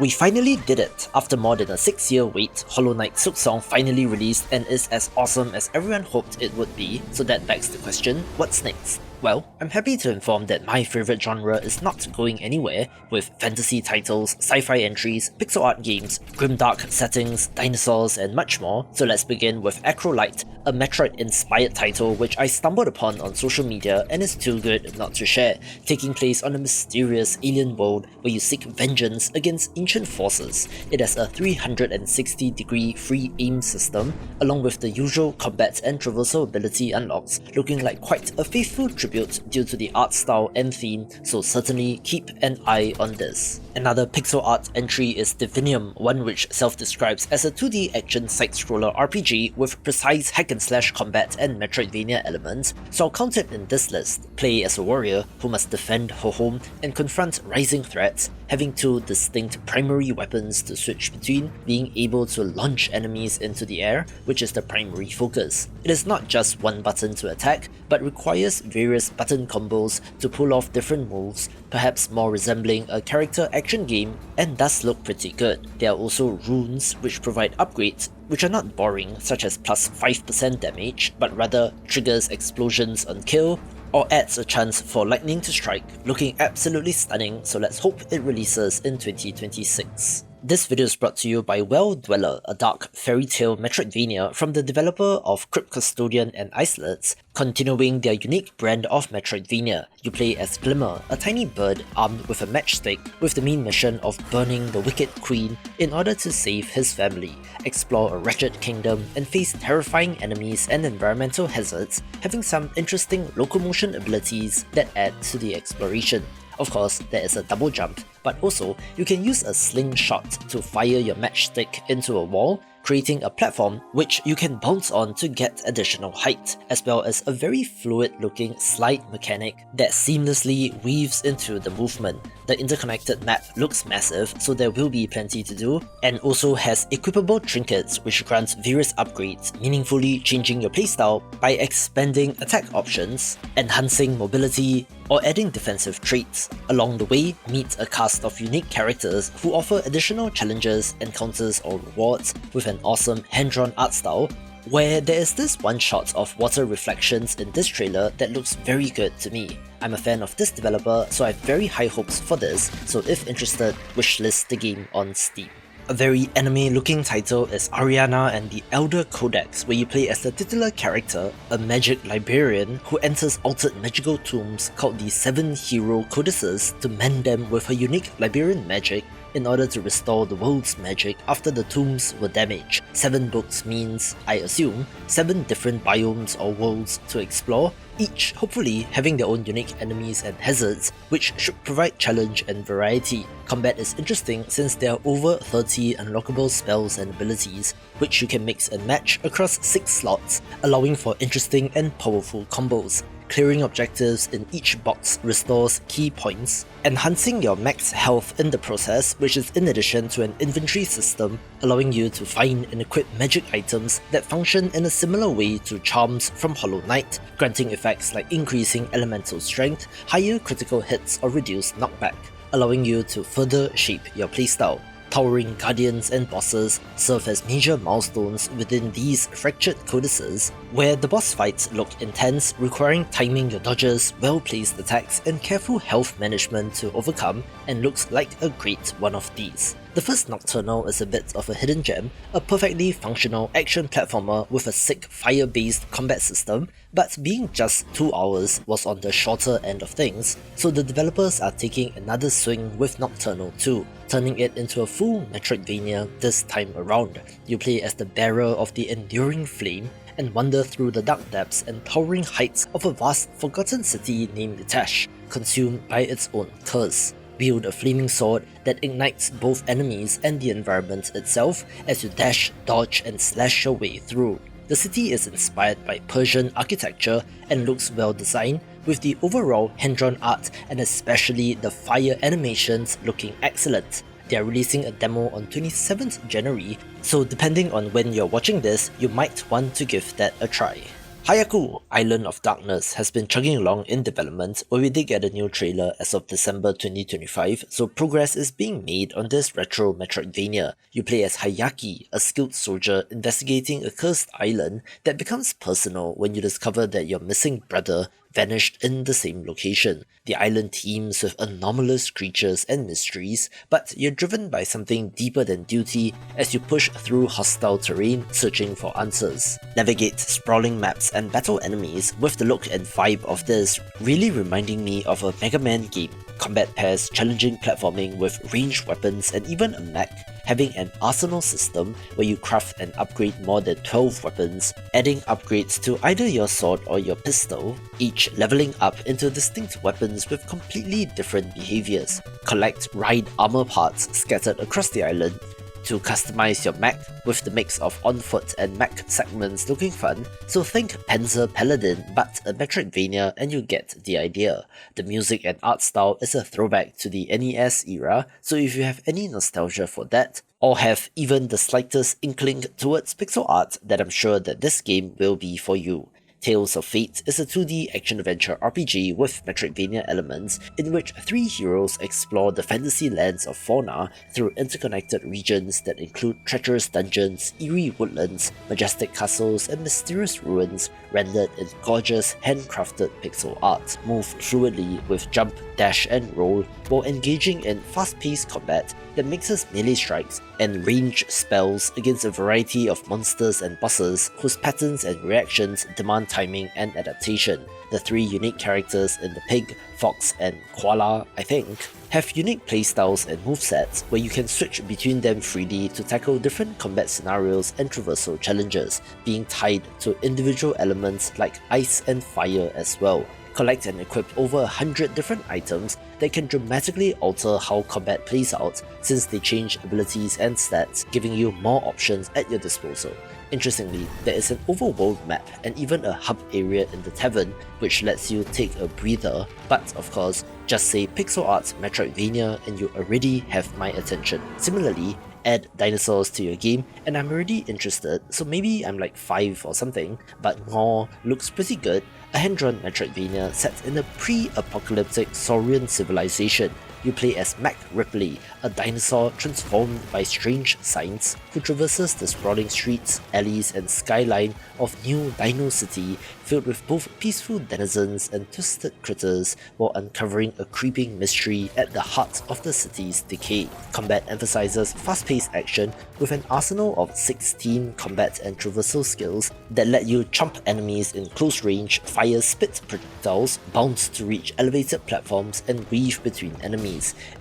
We finally did it! After more than a 6-year wait, Hollow Knight Silksong finally released and is as awesome as everyone hoped it would be, so that begs the question, what's next? Well, I'm happy to inform that my favourite genre is not going anywhere, with fantasy titles, sci-fi entries, pixel art games, grimdark settings, dinosaurs and much more, so let's begin with Acrolyte, a Metroid-inspired title which I stumbled upon on social media and is too good not to share, taking place on a mysterious alien world where you seek vengeance against ancient forces. It has a 360-degree free aim system, along with the usual combat and traversal ability unlocks, looking like quite a faithful tribute due to the art style and theme, so certainly keep an eye on this. Another pixel art entry is Divinum, one which self-describes as a 2D action side-scroller RPG with precise hack-and-slash combat and Metroidvania elements, so I'll count it in this list. Play as a warrior who must defend her home and confront rising threats, having two distinct primary weapons to switch between, being able to launch enemies into the air, which is the primary focus. It is not just one button to attack, but requires various button combos to pull off different moves, perhaps more resembling a character action game, and does look pretty good. There are also runes which provide upgrades which are not boring, such as plus 5% damage, but rather triggers explosions on kill, or adds a chance for lightning to strike, looking absolutely stunning, so let's hope it releases in 2026. This video is brought to you by Well Dweller, a dark fairy tale Metroidvania from the developer of Crypt Custodian and Isolates, continuing their unique brand of Metroidvania. You play as Glimmer, a tiny bird armed with a matchstick, with the main mission of burning the Wicked Queen in order to save his family, explore a wretched kingdom, and face terrifying enemies and environmental hazards, having some interesting locomotion abilities that add to the exploration. Of course, there is a double jump, but also you can use a slingshot to fire your matchstick into a wall, creating a platform which you can bounce on to get additional height, as well as a very fluid looking slide mechanic that seamlessly weaves into the movement. The interconnected map looks massive, so there will be plenty to do, and also has equipable trinkets which grant various upgrades, meaningfully changing your playstyle by expanding attack options, enhancing mobility, or adding defensive traits. Along the way, meet a cast of unique characters who offer additional challenges, encounters or rewards with an awesome hand-drawn art style, where there is this one shot of water reflections in this trailer that looks very good to me. I'm a fan of this developer, so I have very high hopes for this, so if interested, wishlist the game on Steam. A very anime-looking title is Ariana and the Elder Codex, where you play as the titular character, a magic librarian who enters altered magical tombs called the 7 Hero Codices to mend them with her unique librarian magic in order to restore the world's magic after the tombs were damaged. 7 books means, I assume, 7 different biomes or worlds to explore, each hopefully having their own unique enemies and hazards, which should provide challenge and variety. Combat is interesting since there are over 30 unlockable spells and abilities, which you can mix and match across 6 slots, allowing for interesting and powerful combos. Clearing objectives in each box restores key points, enhancing your max health in the process, which is in addition to an inventory system, allowing you to find and equip magic items that function in a similar way to charms from Hollow Knight, granting effects like increasing elemental strength, higher critical hits or reduced knockback, allowing you to further shape your playstyle. Towering guardians and bosses serve as major milestones within these fractured codices, where the boss fights look intense, requiring timing your dodges, well-placed attacks, and careful health management to overcome, and looks like a great one of these. The first Nocturnal is a bit of a hidden gem, a perfectly functional action platformer with a sick fire-based combat system, but being just 2 hours was on the shorter end of things, so the developers are taking another swing with Nocturnal 2, turning it into a full Metroidvania this time around. You play as the bearer of the enduring flame, and wander through the dark depths and towering heights of a vast forgotten city named Tash, consumed by its own curse. Wield a flaming sword that ignites both enemies and the environment itself as you dash, dodge, and slash your way through. The city is inspired by Persian architecture and looks well designed, with the overall hand-drawn art and especially the fire animations looking excellent. They are releasing a demo on 27th January, so depending on when you're watching this, you might want to give that a try. Hayaku, Island of Darkness has been chugging along in development, where we did get a new trailer as of December 2025, so progress is being made on this retro Metroidvania. You play as Hayaku, a skilled soldier investigating a cursed island that becomes personal when you discover that your missing brother vanished in the same location. The island teems with anomalous creatures and mysteries, but you're driven by something deeper than duty as you push through hostile terrain searching for answers. Navigate sprawling maps and battle enemies with the look and vibe of this, really reminding me of a Mega Man game. Combat pairs challenging platforming with ranged weapons and even a mech, having an arsenal system where you craft and upgrade more than 12 weapons, adding upgrades to either your sword or your pistol, each leveling up into distinct weapons with completely different behaviors. Collect ride armor parts scattered across the island to customize your mech, with the mix of on-foot and mech segments looking fun, so think Panzer Paladin but a Metroidvania and you get the idea. The music and art style is a throwback to the NES era, so if you have any nostalgia for that, or have even the slightest inkling towards pixel art, then I'm sure that this game will be for you. Tales of Fate is a 2D action-adventure RPG with Metroidvania elements in which three heroes explore the fantasy lands of fauna through interconnected regions that include treacherous dungeons, eerie woodlands, majestic castles, and mysterious ruins rendered in gorgeous handcrafted pixel art. Move fluidly with jump, dash, and roll while engaging in fast-paced combat that mixes melee strikes and range spells against a variety of monsters and bosses whose patterns and reactions demand timing and adaptation. The three unique characters in the pig, fox, and koala, I think, have unique playstyles and movesets where you can switch between them freely to tackle different combat scenarios and traversal challenges, being tied to individual elements like ice and fire as well. Collect and equip over 100 different items that can dramatically alter how combat plays out, since they change abilities and stats, giving you more options at your disposal. Interestingly, there is an overworld map and even a hub area in the tavern which lets you take a breather, but of course, just say pixel art Metroidvania and you already have my attention. Similarly, add dinosaurs to your game and I'm already interested, so maybe I'm like 5 or something, but GNAW looks pretty good, a hand-drawn Metroidvania set in a pre-apocalyptic Saurian civilization. You play as Mac Ripley, a dinosaur transformed by strange science who traverses the sprawling streets, alleys, and skyline of New Dino City, filled with both peaceful denizens and twisted critters, while uncovering a creeping mystery at the heart of the city's decay. Combat emphasizes fast-paced action with an arsenal of 16 combat and traversal skills that let you chomp enemies in close range, fire spit projectiles, bounce to reach elevated platforms, and weave between enemies.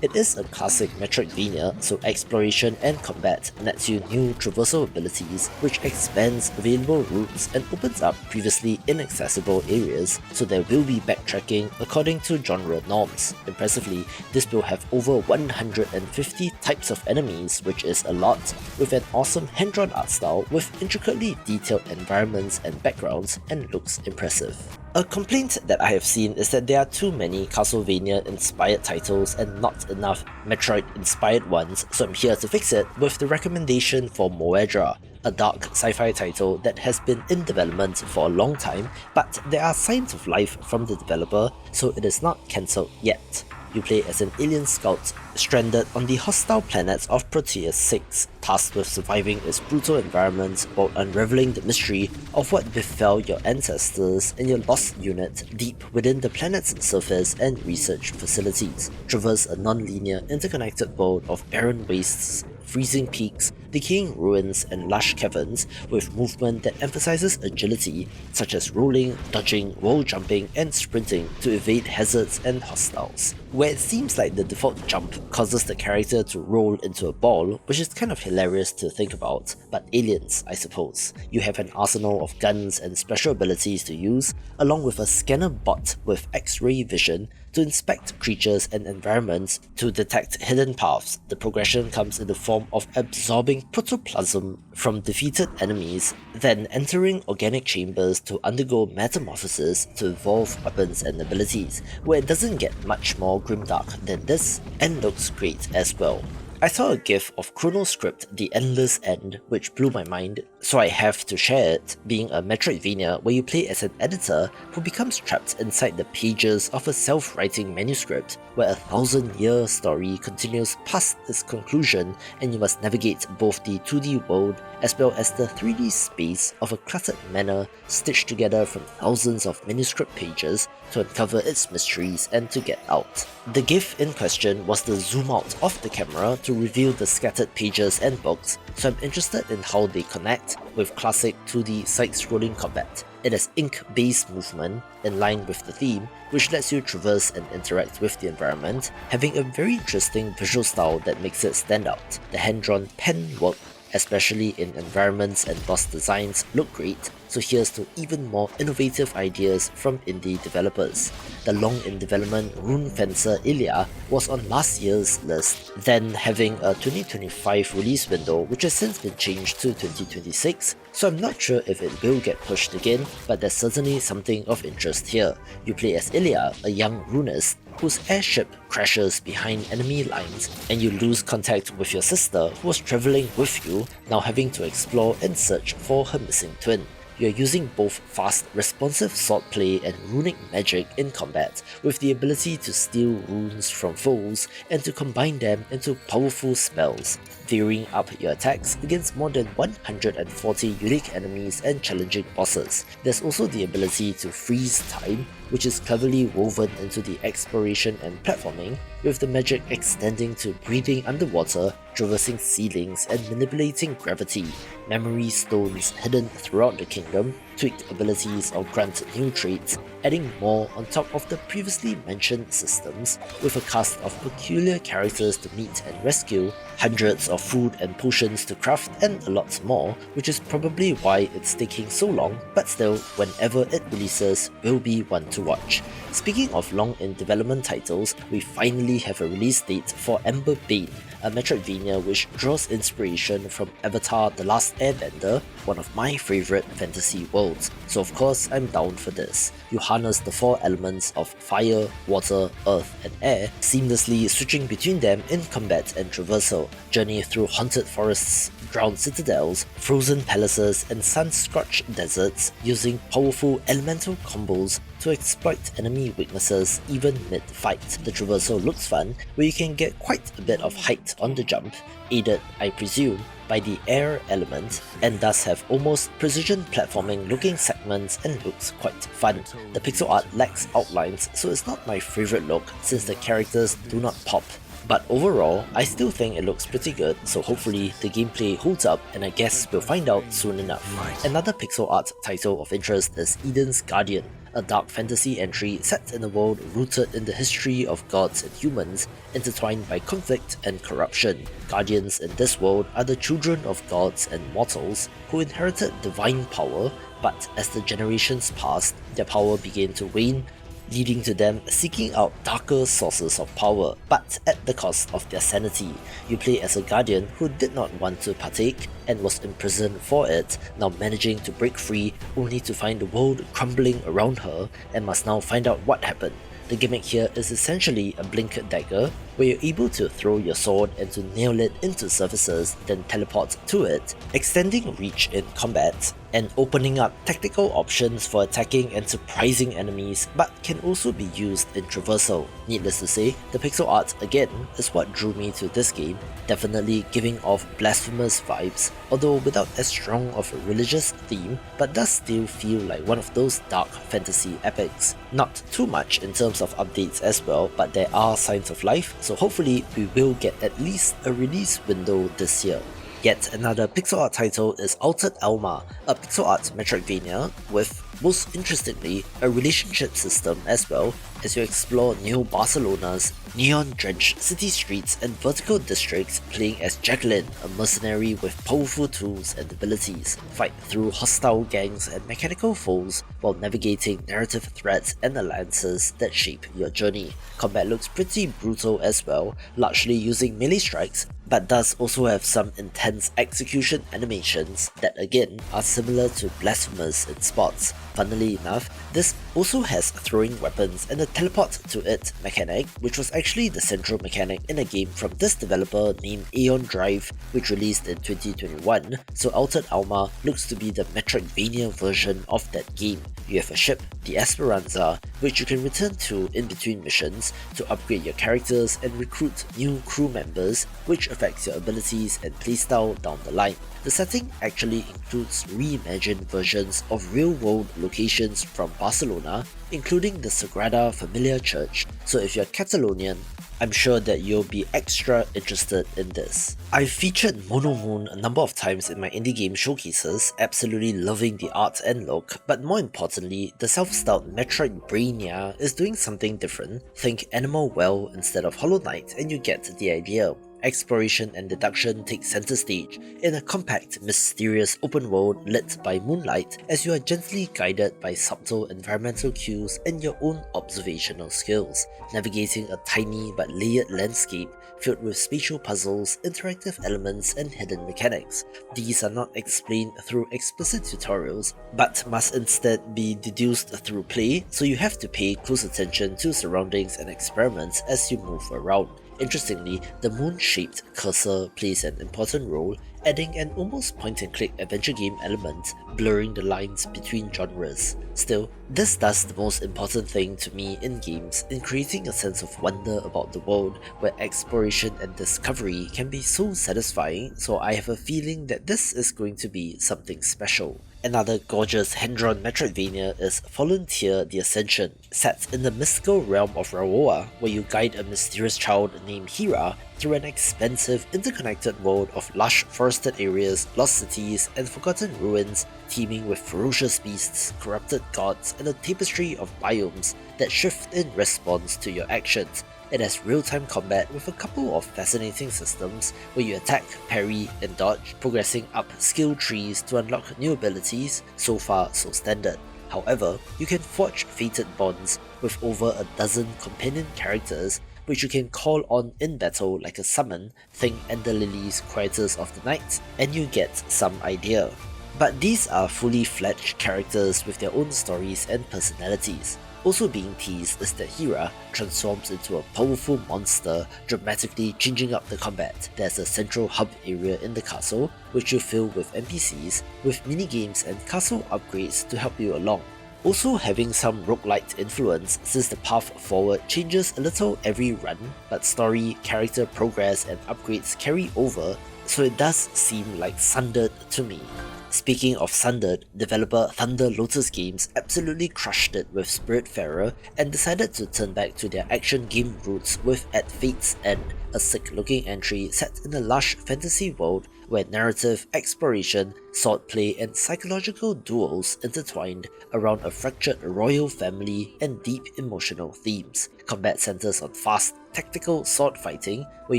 It is a classic Metroidvania, so exploration and combat nets you new traversal abilities, which expands available routes and opens up previously inaccessible areas, so there will be backtracking according to genre norms. Impressively, this will have over 150 types of enemies, which is a lot, with an awesome hand-drawn art style with intricately detailed environments and backgrounds, and looks impressive. A complaint that I have seen is that there are too many Castlevania-inspired titles and not enough Metroid-inspired ones, so I'm here to fix it with the recommendation for Moadra, a dark sci-fi title that has been in development for a long time, but there are signs of life from the developer, so it is not cancelled yet. You play as an alien scout stranded on the hostile planet of Proteus 6, tasked with surviving its brutal environment while unraveling the mystery of what befell your ancestors and your lost unit deep within the planet's surface and research facilities. Traverse a non-linear interconnected world of barren wastes, freezing peaks, decaying ruins, and lush caverns with movement that emphasizes agility, such as rolling, dodging, wall jumping, and sprinting to evade hazards and hostiles. Where it seems like the default jump causes the character to roll into a ball, which is kind of hilarious to think about, but aliens, I suppose. You have an arsenal of guns and special abilities to use, along with a scanner bot with X-ray vision to inspect creatures and environments to detect hidden paths. The progression comes in the form of absorbing protoplasm from defeated enemies, then entering organic chambers to undergo metamorphosis to evolve weapons and abilities, where it doesn't get much more grimdark than this, and looks great as well. I saw a gif of Chronoscript The Endless End which blew my mind, so I have to share it, being a Metroidvania where you play as an editor who becomes trapped inside the pages of a self-writing manuscript where a 1,000-year story continues past its conclusion and you must navigate both the 2D world as well as the 3D space of a cluttered manor stitched together from thousands of manuscript pages to uncover its mysteries and to get out. The gif in question was the zoom out of the camera to reveal the scattered pages and books, so I'm interested in how they connect with classic 2D side-scrolling combat. It has ink-based movement in line with the theme, which lets you traverse and interact with the environment, having a very interesting visual style that makes it stand out. The hand-drawn pen work, especially in environments and boss designs, look great, so here's to even more innovative ideas from indie developers. The long-in-development Rune fencer Illyia was on last year's list, then having a 2025 release window which has since been changed to 2026, so I'm not sure if it will get pushed again, but there's certainly something of interest here. You play as Illyia, a young runist whose airship crashes behind enemy lines, and you lose contact with your sister who was travelling with you, now having to explore and search for her missing twin. You are using both fast, responsive swordplay and runic magic in combat, with the ability to steal runes from foes and to combine them into powerful spells, varying up your attacks against more than 140 unique enemies and challenging bosses. There's also the ability to freeze time, which is cleverly woven into the exploration and platforming, with the magic extending to breathing underwater, traversing ceilings and manipulating gravity, memory stones hidden throughout the kingdom, tweaked abilities or grant new traits, adding more on top of the previously mentioned systems, with a cast of peculiar characters to meet and rescue, hundreds of food and potions to craft, and a lot more, which is probably why it's taking so long, but still, whenever it releases, will be one to watch. Speaking of long in development titles, we finally have a release date for Emberbane, a Metroidvania which draws inspiration from Avatar: The Last Airbender, one of my favourite fantasy worlds, so of course I'm down for this. You harness the four elements of fire, water, earth and air, seamlessly switching between them in combat and traversal, journey through haunted forests, drowned citadels, frozen palaces and sun-scorched deserts, using powerful elemental combos to exploit enemy weaknesses even mid-fight. The traversal looks fun, where you can get quite a bit of height on the jump, aided, I presume, by the air element, and thus have almost precision platforming looking segments and looks quite fun. The pixel art lacks outlines, so it's not my favourite look since the characters do not pop. But overall, I still think it looks pretty good, so hopefully the gameplay holds up, and I guess we'll find out soon enough. Another pixel art title of interest is Eden's Guardian, a dark fantasy entry set in a world rooted in the history of gods and humans, intertwined by conflict and corruption. Guardians in this world are the children of gods and mortals who inherited divine power, but as the generations passed, their power began to wane, leading to them seeking out darker sources of power, but at the cost of their sanity. You play as a guardian who did not want to partake and was imprisoned for it, now managing to break free only to find the world crumbling around her and must now find out what happened. The gimmick here is essentially a blink dagger, where you're able to throw your sword and to nail it into surfaces, then teleport to it, extending reach in combat, and opening up tactical options for attacking and surprising enemies, but can also be used in traversal. Needless to say, the pixel art again is what drew me to this game, definitely giving off blasphemous vibes, although without as strong of a religious theme, but does still feel like one of those dark fantasy epics. Not too much in terms of updates as well, but there are signs of life, so hopefully we will get at least a release window this year. Yet another pixel art title is Altered Alma, a pixel art Metroidvania with, most interestingly, a relationship system as well, as you explore Neo Barcelona's neon-drenched city streets and vertical districts, playing as Jacqueline, a mercenary with powerful tools and abilities, fight through hostile gangs and mechanical foes while navigating narrative threads and alliances that shape your journey. Combat looks pretty brutal as well, largely using melee strikes, but does also have some intense execution animations that again are similar to Blasphemous in spots. Funnily enough, This also has throwing weapons and a teleport to it mechanic, which was actually the central mechanic in a game from this developer named Aeon Drive, which released in 2021, so Altered Alma looks to be the Metroidvania version of that game. You have a ship, the Esperanza, which you can return to in between missions to upgrade your characters and recruit new crew members, which affects your abilities and playstyle down the line. The setting actually includes reimagined versions of real-world locations from Barcelona, including the Sagrada Familia Church, so if you're Catalonian, I'm sure that you'll be extra interested in this. I've featured MONOMOON a number of times in my indie game showcases, absolutely loving the art and look, but more importantly, the self-styled Metroidvania is doing something different. Think Animal Well instead of Hollow Knight and you get the idea. Exploration and deduction take center stage in a compact, mysterious open world lit by moonlight as you are gently guided by subtle environmental cues and your own observational skills, navigating a tiny but layered landscape filled with spatial puzzles, interactive elements, and hidden mechanics. These are not explained through explicit tutorials, but must instead be deduced through play, so you have to pay close attention to surroundings and experiments as you move around. Interestingly, the moon-shaped cursor plays an important role, adding an almost point-and-click adventure game element, blurring the lines between genres. Still, this does the most important thing to me in games in creating a sense of wonder about the world where exploration and discovery can be so satisfying, so I have a feeling that this is going to be something special. Another gorgeous hand-drawn Metroidvania is Volunteer the Ascension, set in the mystical realm of Raoa, where you guide a mysterious child named Hira through an expansive, interconnected world of lush forested areas, lost cities, and forgotten ruins, teeming with ferocious beasts, corrupted gods, and a tapestry of biomes that shift in response to your actions. It has real-time combat with a couple of fascinating systems where you attack, parry, and dodge, progressing up skill trees to unlock new abilities. So far, so standard. However, you can forge fated bonds with over a dozen companion characters which you can call on in battle like a summon, think Ender Lily's Creators of the Night, and you get some idea. But these are fully fledged characters with their own stories and personalities. Also being teased is that Hira transforms into a powerful monster, dramatically changing up the combat. There's a central hub area in the castle, which you fill with NPCs, with minigames and castle upgrades to help you along. Also having some roguelite influence since the path forward changes a little every run, but story, character progress and upgrades carry over, so it does seem like Sundered to me. Speaking of Sundered, developer Thunder Lotus Games absolutely crushed it with Spiritfarer and decided to turn back to their action game roots with At Fate's End, a sick-looking entry set in a lush fantasy world where narrative, exploration, swordplay, and psychological duels intertwined around a fractured royal family and deep emotional themes. Combat centers on fast, tactical sword fighting, where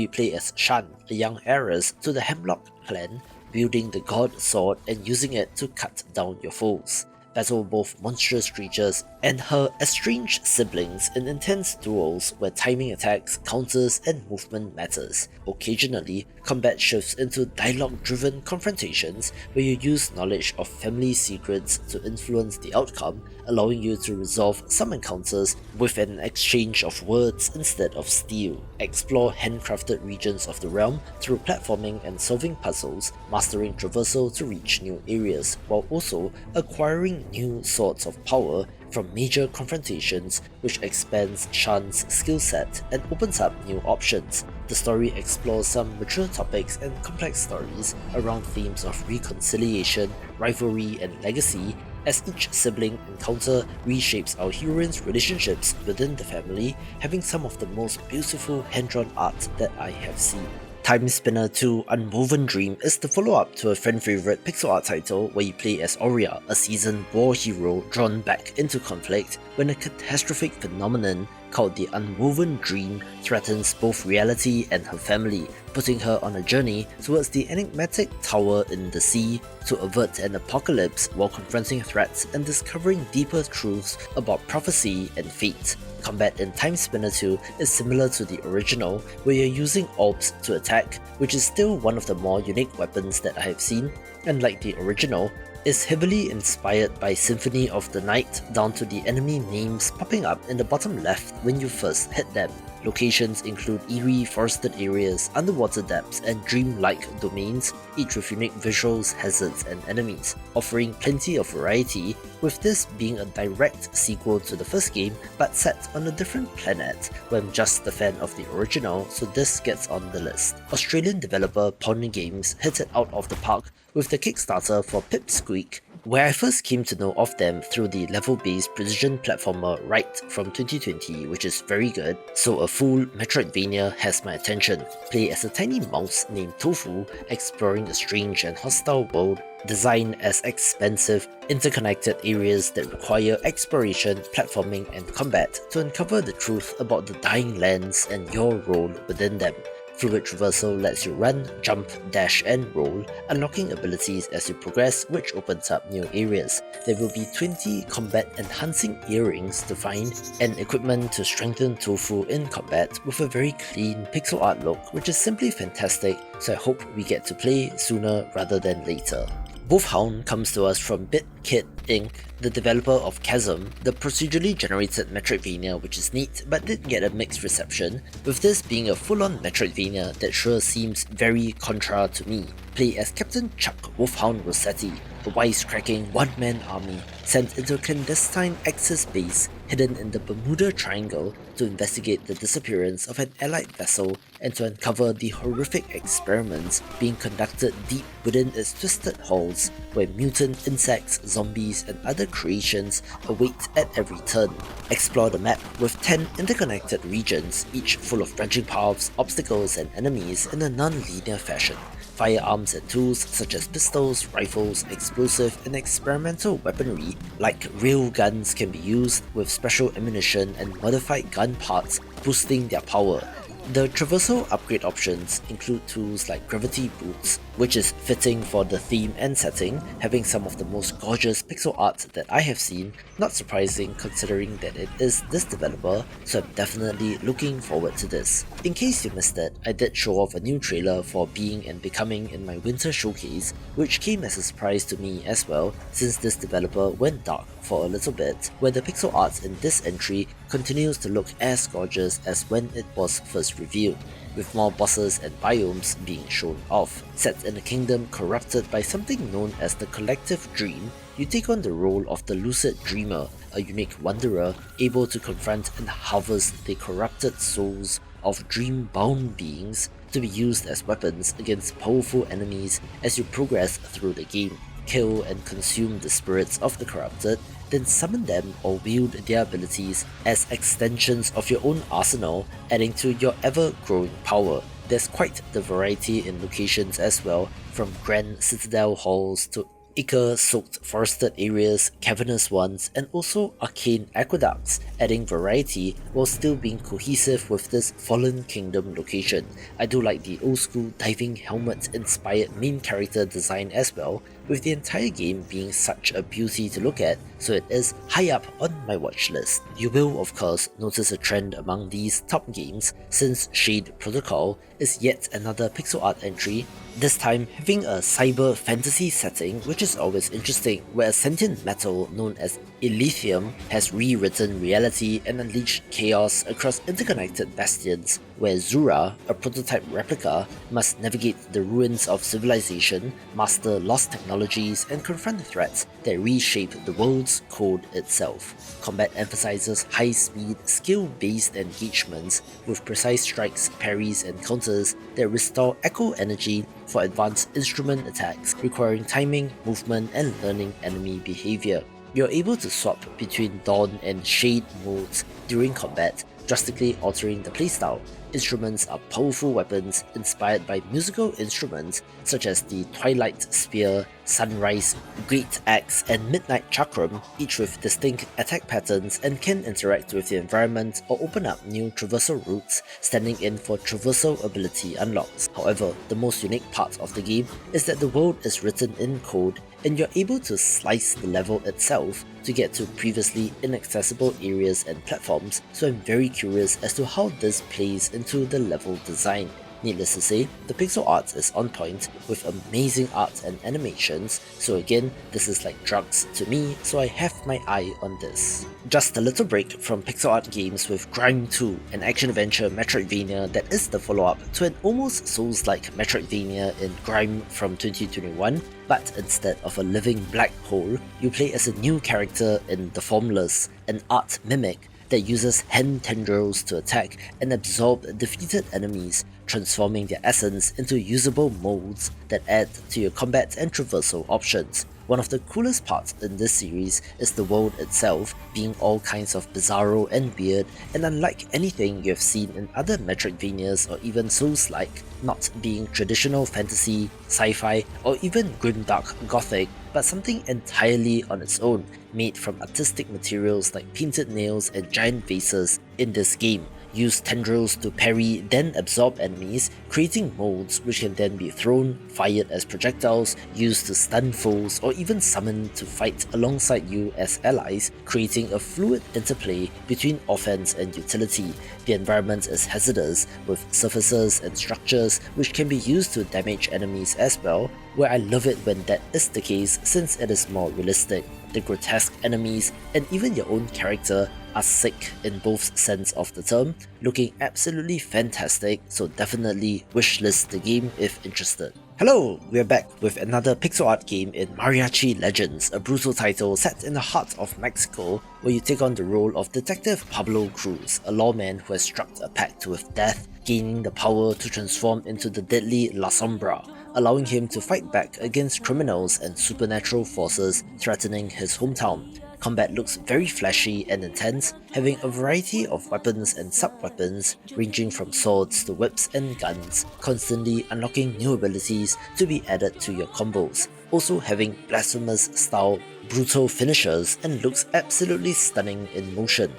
you play as Shan, a young heiress to the Hemlock clan, wielding the god sword and using it to cut down your foes. Battle both monstrous creatures and her estranged siblings in intense duels where timing attacks, counters, and movement matters. Occasionally, combat shifts into dialogue-driven confrontations where you use knowledge of family secrets to influence the outcome, allowing you to resolve some encounters with an exchange of words instead of steel. Explore handcrafted regions of the realm through platforming and solving puzzles, mastering traversal to reach new areas, while also acquiring new sorts of power from major confrontations, which expands Shan's skill set and opens up new options. The story explores some mature topics and complex stories around themes of reconciliation, rivalry, and legacy, as each sibling encounter reshapes our heroine's relationships within the family, having some of the most beautiful hand-drawn art that I have seen. Time Spinner 2 Unwoven Dream is the follow-up to a fan-favourite pixel art title where you play as Aurea, a seasoned war hero drawn back into conflict when a catastrophic phenomenon called the Unwoven Dream threatens both reality and her family, putting her on a journey towards the enigmatic tower in the sea to avert an apocalypse while confronting threats and discovering deeper truths about prophecy and fate. Combat in Time Spinner 2 is similar to the original, where you're using orbs to attack, which is still one of the more unique weapons that I have seen, and like the original, is heavily inspired by Symphony of the Night down to the enemy names popping up in the bottom left when you first hit them. Locations include eerie forested areas, underwater depths, and dream-like domains, each with unique visuals, hazards, and enemies, offering plenty of variety, with this being a direct sequel to the first game but set on a different planet, where I'm just a fan of the original, so this gets on the list. Australian developer Pony Games hit it out of the park with the Kickstarter for Pipsqueak, where I first came to know of them through the level-based precision platformer Right from 2020, which is very good, so a full Metroidvania has my attention. Play as a tiny mouse named Tofu, exploring a strange and hostile world, designed as expansive, interconnected areas that require exploration, platforming, and combat to uncover the truth about the dying lands and your role within them. Fluid traversal lets you run, jump, dash, and roll, unlocking abilities as you progress, which opens up new areas. There will be 20 combat enhancing earrings to find, and equipment to strengthen Tofu in combat with a very clean pixel art look, which is simply fantastic, so I hope we get to play sooner rather than later. Wolfhound comes to us from BitKit Inc., the developer of Chasm, the procedurally generated Metroidvania, which is neat but did get a mixed reception, with this being a full-on Metroidvania that sure seems very contra to me. Play as Captain Chuck Wolfhound Rossetti, a wisecracking one-man army sent into a clandestine Axis base hidden in the Bermuda Triangle to investigate the disappearance of an allied vessel and to uncover the horrific experiments being conducted deep within its twisted halls, where mutant insects, zombies, and other creations await at every turn. Explore the map with 10 interconnected regions, each full of branching paths, obstacles, and enemies in a non-linear fashion. Firearms and tools such as pistols, rifles, explosive, and experimental weaponry like rail guns can be used, with special ammunition and modified gun parts boosting their power. The traversal upgrade options include tools like gravity boots, which is fitting for the theme and setting, having some of the most gorgeous pixel art that I have seen, not surprising considering that it is this developer, so I'm definitely looking forward to this. In case you missed it, I did show off a new trailer for Being and Becoming in my winter showcase, which came as a surprise to me as well, since this developer went dark for a little bit, where the pixel art in this entry continues to look as gorgeous as when it was first revealed, with more bosses and biomes being shown off. Set in a kingdom corrupted by something known as the Collective Dream, you take on the role of the Lucid Dreamer, a unique wanderer able to confront and harvest the corrupted souls of dream-bound beings to be used as weapons against powerful enemies as you progress through the game. Kill and consume the spirits of the corrupted, then summon them or wield their abilities as extensions of your own arsenal, adding to your ever-growing power. There's quite the variety in locations as well, from grand citadel halls to ichor-soaked forested areas, cavernous ones, and also arcane aqueducts, adding variety while still being cohesive with this Fallen Kingdom location. I do like the old school diving helmet inspired main character design as well, with the entire game being such a beauty to look at, so it is high up on my watch list. You will of course notice a trend among these top games, since Shade Protocol is yet another pixel art entry, this time having a cyber fantasy setting, which is always interesting, where a sentient metal known as Illithium has rewritten reality and unleashed chaos across interconnected bastions, where Zura, a prototype replica, must navigate the ruins of civilization, master lost technologies, and confront threats that reshape the world's code itself. Combat emphasizes high-speed, skill-based engagements with precise strikes, parries, and counters that restore echo energy for advanced instrument attacks, requiring timing, movement, and learning enemy behavior. You're able to swap between Dawn and Shade modes during combat, drastically altering the playstyle. Instruments are powerful weapons inspired by musical instruments such as the Twilight Spear, Sunrise, Great Axe, and Midnight Chakram, each with distinct attack patterns and can interact with the environment or open up new traversal routes, standing in for traversal ability unlocks. However, the most unique part of the game is that the world is written in code and you're able to slice the level itself to get to previously inaccessible areas and platforms, so I'm very curious as to how this plays into the level design. Needless to say, the pixel art is on point with amazing art and animations, so again, this is like drugs to me, so I have my eye on this. Just a little break from pixel art games with Grime 2, an action-adventure Metroidvania that is the follow-up to an almost Souls-like Metroidvania in Grime from 2021, but instead of a living black hole, you play as a new character in The Formless, an art mimic that uses hand tendrils to attack and absorb defeated enemies, transforming their essence into usable molds that add to your combat and traversal options. One of the coolest parts in this series is the world itself being all kinds of bizarro and weird, and unlike anything you have seen in other Metroidvanias or even Souls-like, not being traditional fantasy, sci-fi, or even grimdark gothic, but something entirely on its own, made from artistic materials like painted nails and giant vases in this game. Use tendrils to parry, then absorb enemies, creating molds which can then be thrown, fired as projectiles, used to stun foes, or even summoned to fight alongside you as allies, creating a fluid interplay between offense and utility. The environment is hazardous, with surfaces and structures which can be used to damage enemies as well, where I love it when that is the case since it is more realistic. The grotesque enemies, and even your own character, are sick in both sense of the term, looking absolutely fantastic, so definitely wishlist the game if interested. Hello, we're back with another pixel art game in Mariachi Legends, a brutal title set in the heart of Mexico, where you take on the role of Detective Pablo Cruz, a lawman who has struck a pact with death, gaining the power to transform into the deadly La Sombra, allowing him to fight back against criminals and supernatural forces threatening his hometown. Combat looks very flashy and intense, having a variety of weapons and sub-weapons ranging from swords to whips and guns, constantly unlocking new abilities to be added to your combos. Also having blasphemous style brutal finishers and looks absolutely stunning in motion.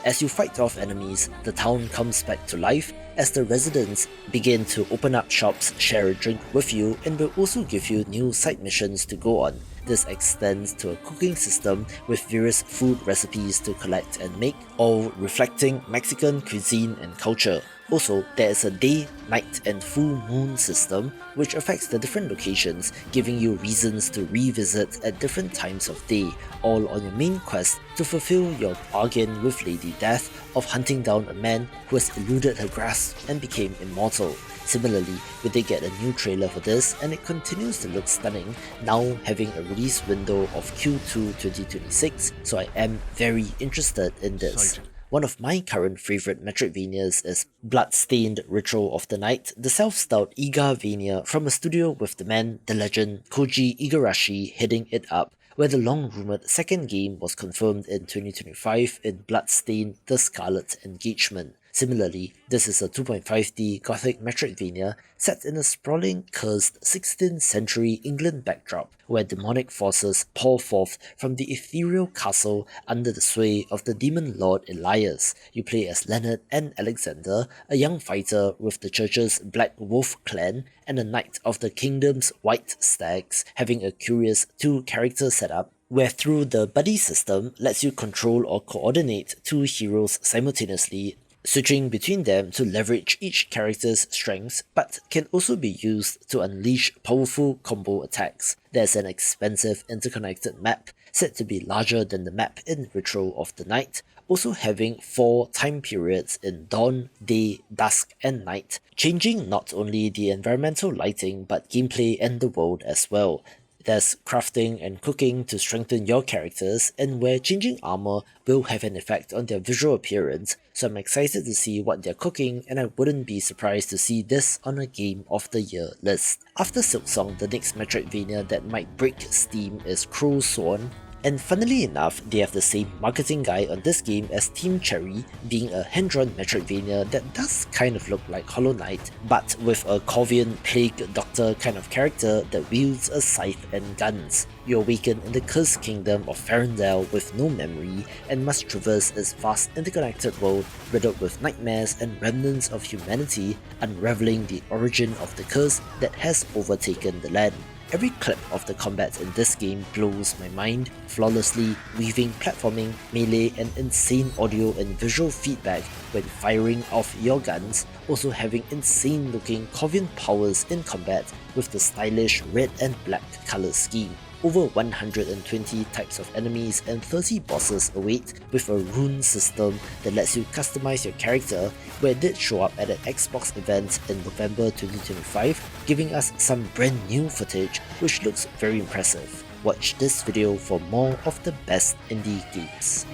As you fight off enemies, the town comes back to life as the residents begin to open up shops, share a drink with you, and will also give you new side missions to go on. This extends to a cooking system with various food recipes to collect and make, all reflecting Mexican cuisine and culture. Also, there is a day, night, and full moon system which affects the different locations, giving you reasons to revisit at different times of day, all on your main quest to fulfill your bargain with Lady Death of hunting down a man who has eluded her grasp and became immortal. Similarly, we did get a new trailer for this, and it continues to look stunning, now having a release window of Q2 2026, so I am very interested in this. One of my current favourite Metroidvanias is Bloodstained Ritual of the Night, the self-styled Igavania from a studio with the man, the legend, Koji Igarashi heading it up, where the long-rumoured second game was confirmed in 2025 in Bloodstained: The Scarlet Engagement. Similarly, this is a 2.5D gothic Metroidvania set in a sprawling, cursed 16th century England backdrop, where demonic forces pour forth from the ethereal castle under the sway of the demon lord Elias. You play as Leonard and Alexander, a young fighter with the church's Black Wolf clan, and a knight of the kingdom's White Stags, having a curious two-character setup where through the buddy system lets you control or coordinate two heroes simultaneously, switching between them to leverage each character's strengths, but can also be used to unleash powerful combo attacks. There's an expensive interconnected map, said to be larger than the map in Ritual of the Night, also having 4 time periods in dawn, day, dusk, and night, changing not only the environmental lighting but gameplay and the world as well. There's crafting and cooking to strengthen your characters, and where changing armor will have an effect on their visual appearance, so I'm excited to see what they're cooking, and I wouldn't be surprised to see this on a Game of the Year list. After Silksong, the next Metroidvania that might break Steam is Crow Sworn, and funnily enough, they have the same marketing guy on this game as Team Cherry, being a hand-drawn Metroidvania that does kind of look like Hollow Knight, but with a Corvian Plague Doctor kind of character that wields a scythe and guns. You awaken in the cursed kingdom of Farendale with no memory, and must traverse its vast interconnected world riddled with nightmares and remnants of humanity, unraveling the origin of the curse that has overtaken the land. Every clip of the combat in this game blows my mind, flawlessly weaving platforming, melee and insane audio and visual feedback when firing off your guns, also having insane looking Corvian powers in combat with the stylish red and black colour scheme. Over 120 types of enemies and 30 bosses await, with a rune system that lets you customize your character, where it did show up at an Xbox event in November 2025, giving us some brand new footage which looks very impressive. Watch this video for more of the best indie games.